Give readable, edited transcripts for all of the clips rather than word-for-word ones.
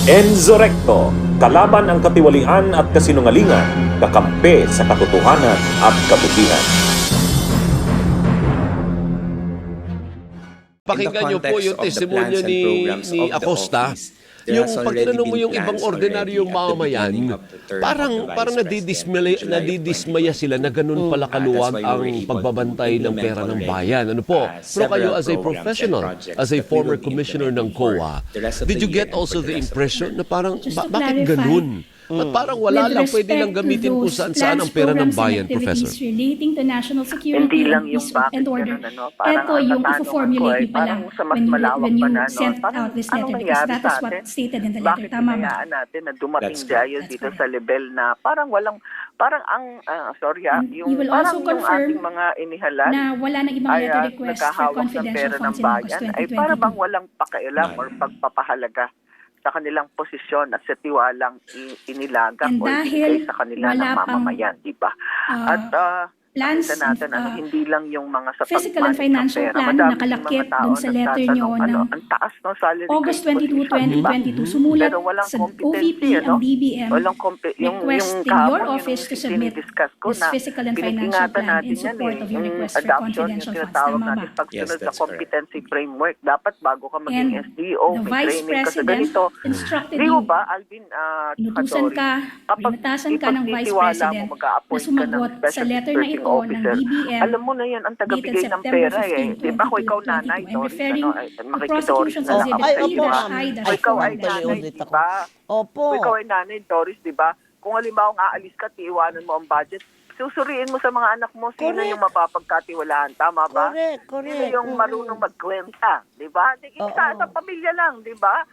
Enzo Recto, kalaban ang katiwalian at kasinungalingan, kakampi sa katotohanan at kabutihan. Pakinggan niyo po yung testimonya ni Acosta. Yung pag tinanong mo yung ibang ordinaryong mamamayan, parang nadidismaya sila na ganun pala kaluwag ang pagbabantay ng pera ng bayan. Ano po? Pero kayo as a professional, as a former commissioner ng COA, did you get also the impression na parang bakit ganun? At parang wala lang, pwede lang gamitin kung saan-saan ang pera ng bayan, Professor. Relating to national security Hindi lang yung peace bakit and order. ganun, ano? Parang Ito ang yung katanungan i-formulate ko ay niyo pala parang sa mas when malawak you pa na, no? sent Parang out this anong letter because nangyari that sa is what atin? stated in the letter. Bakit Tama ba? hinayaan natin na dumating That's tayo correct. dito That's sa level na parang walang, parang ang, And yung you will parang also yung confirm ating mga inihalal na wala nang ibang ay letter request for nagkahawak ng confidential pera ng funds in August bayan, ay para bang 2022. walang pakialam or pagpapahalaga sa kanilang posisyon at sa tiwalang inilagak And o dahil ibigay sa kanila wala ng pang, mamamayan, di ba? At plans nakita natin, hindi lang yung mga sa physical and pag-manage ng financial pera. plan Madami nakalakip yung mga tao dun sa letter nyo nagtatanong, ng ang taas ng salary August grade 22, position, di ba? 2022, sumulat Pero walang sa competency, OVP ang DBM Walang requesting kahapon, your yun office to yung submit dinidiscuss ko this na physical and financial pinag-ingatan plan natin in yan support of your yung request for adoption, confidential yung funds. tinatawag Tama ba? natin pagsunod Yes, sa that's competency framework. Dapat bago ka maging And SDO, the may Vice training ka sa President ganito. instructed Di you, mo ba, Alvin, inutusan Kadori, ka, kapag inatasan ka ng Vice ipagtitiwala President mo, mag-a-appoint na ka ng sumagot sa special letter na dispersing ito ng officer, DBM alam mo na yan ang dated tagabigay ng September pera 15, Di ba kung ikaw 2022. nanay, I'm Doris, referring to makikidoris prosecution's na lang exhibit ako Ay, sa opo, iyo. ma'am. Kung ikaw ay Ay, nanay, ulit di ako. ba? Opo. Kung ikaw ay nanay, Doris, di ba? Kung halimbawa aalis ka, iiwanan mo ang budget, susuriin mo sa mga anak mo sino Correct. yung mapapagkatiwalaan. Tama ba? Correct, Sino correct. yung marunong magkwenta, di ba? Sa pamilya lang, di ba?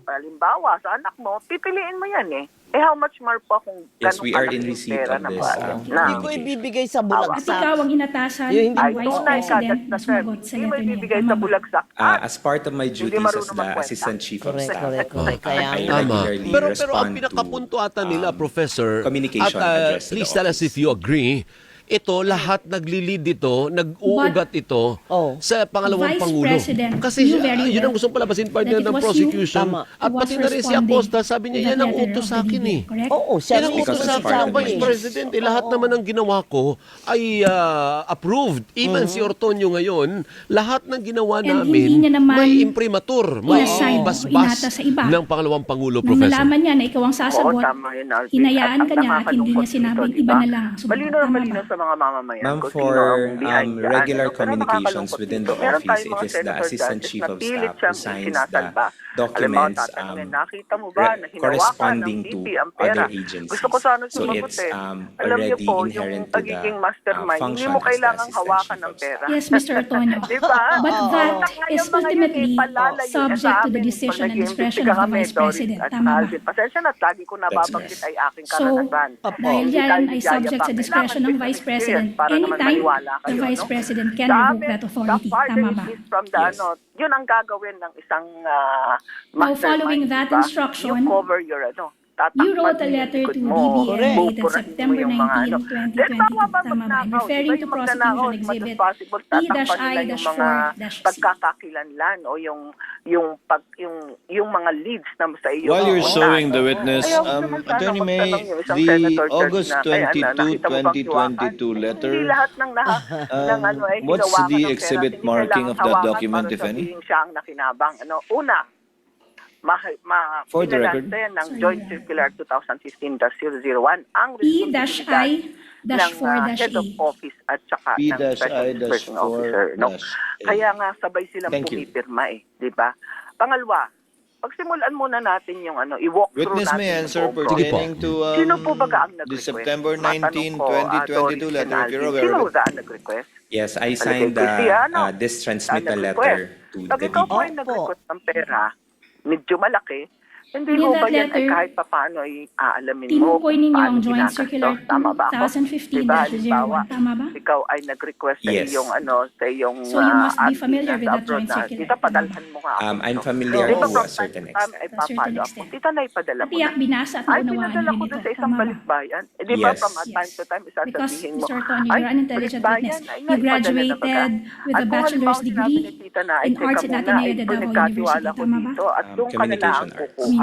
Halimbawa, sa anak mo, pipiliin mo yan eh. How much more pa kung Yes, ganong we are kalaki in yung receipt pera of na this, bayan. Hindi ko ibibigay sa At bulagsak. ikaw ang inatasan Yung ng hindi Ay, Vice tunay ka, President that's na the term. sumagot sa Hindi mo letter niya. ibibigay sa Tama ba? bulagsak. As part of my duties as marunong the magkwenta. Assistant Chief of Correct, Staff, correct, correct. Kaya I nga. Tama. regularly Pero ang respond to pinakapunto ata nila, Professor, communication at addressed to the please tell us if office. you agree, ito, lahat naglilid ito, nag-uugat ito Oh. sa pangalawang Vice Pangulo. President Kasi knew very yun ang well gustong palabasin partner that it ng was prosecution. you, tama, At who was pati na rin si responding Acosta, sabi to niya, that yan ang letter utos of sa the akin DBM, eh. correct? Oo, siya Yan ang ang utos Because sa it's akin part ng of my Vice duties. President. Lahat naman ng ginawa ko ay approved. Even si Ortonio ngayon, lahat ng ginawa And namin hindi niya naman may imprimatur, may inassign o basbas inata sa iba. ng pangalawang Pangulo, Nang Professor. nalaman niya na ikaw ang Oo, sasagot, tama yun, Alvin. hinayaan At ka ang niya at hindi niya nakakalungkot sinabing dito, iba diba? na lang ang sumagot. Malinaw na Tama malinaw ba? sa mga mamamayan Ma'am, kung for sino ang behind dyan, regular Pero communications nakakalungkot within dito. the Meron office, tayong it mga is the senator Assistant judges Chief na of pilit Staff who siyang signs sinasalba. the documents tatanungin, nakita mo ba na hinawakan ng corresponding to DP ang pera? other agencies. Gusto ko sana So sumagot it's eh. Alam niyo already po, yung inherent to the pagiging mastermind, hindi function mo as the kailangang Assistant hawakan Chief ng of pera. Yes, Mr. Antonio. Di ba? But that Ngayon is mga yun, ultimately palalayo subject sa to the amin decision pag and discretion nag-iimbestiga of the kami, Vice Doris President. at Tama ba? Alvin. Pasensya na, lagi ko nababanggit ay aking correct. So, karanasan. dahil Hindi yan tayo ay nagyayabang. subject sa discretion ng Kailangan Vice business President, experience para naman anytime maniwala the kayo, Vice no? President can Sa revoke amin, that authority. the farther Tama it ba? is from the Yes. yun ang gagawin ng isang Now, mastermind, following that diba? instruction, you cover your you wrote a tatakpan mo yung letter likod to mo, DBM dated buburahin mo September yung mga 19, 2022. Then, bawal ba Tama ba? I'm magnakaw? referring Diba to yung magnanakaw, prosecution as much as exhibit possible, tatakpan nila yung mga E-I-4-C. pagkakakilanlan o yung mga leads na sa iyo. While you're pupuntahan. showing the witness, Ayaw ko naman sana Attorney May, magtanong yung isang the senator judge August na, ay, 22, nakita mo bang hiwakan? 2022 letter, Hindi lahat ng ng ano ay what's hinawakan the ng pera. exhibit Hindi marking kailangan of that hawakan document, para if any? sabihin siya ang nakinabang. Una, For the record. ng Joint Circular 2015-001 ang responsibilidad ng Head of E-I-4-A. Office at saka ng Special Dispersing Officer. No? P-I-4-A. Kaya nga sabay silang Thank you. pumipirma eh, di ba? Pangalawa, pagsimulan muna natin yung i-walk through Witness natin may yung answer buong pertaining to Sino po ba ang the nag-request? September Matanong 19, ko, 2022 Doris letter, if you're Alvin, aware sino of it. ba ang nag-request? Yes, I Alagay signed ko siya, this transmittal nag-request. letter to Pag the ikaw po ay DB. nag-request ng pera, medyo malaki, hindi In mo that ba yan ay letter, kahit papaano ay aalamin mo tinukoy ninyo paano ang Joint ginagastos? Circular Tama ba ako? 2015-01. Diba, halimbawa, Tama ba? ikaw ay nag-request sa Yes. iyong sa iyong So you must be auntie familiar na with sa that abroad Joint na, Circular. Tita, padalhan mo nga ako. I'm no? familiar Di ba, to from a time certain to time ay To a certain papalo ako. extent. Tita, naipadala mo Tiyak na. binasa at Ay, unawaan pinadala nyo ko nito. doon sa isang Tama ba? balikbayan. Eh, di ba, Yes. from time to time, Because, isasabihin mo, Mr. Antonio, ay, you're an intelligent balikbayan, witness. ay, You naipadala na graduated baga. with At a kung bachelor's halimbawa sinabi degree ni Tita na, ay, in teka Arts at muna, Ateneo ay, de Davao pinagkatiwala University. ko Tama ba? dito at doon ka na lang Communication arts. kukuha.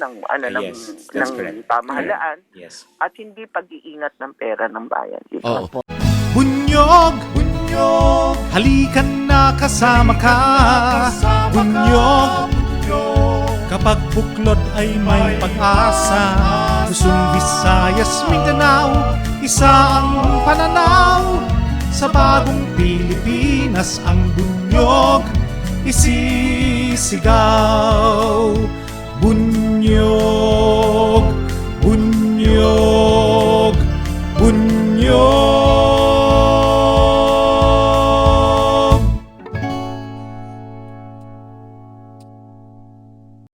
ng Yes, that's correct. pamahalaan Yes. at hindi pag-iingat ng pera ng bayan. Oo. Bunyog Halikan na kasama ka, Bunyog. Kapag buklod ay may pag-asa, Luzon, Visayas, Mindanao, isa ang pananaw. Sa bagong Pilipinas ang bunyog isisigaw. Bunyog.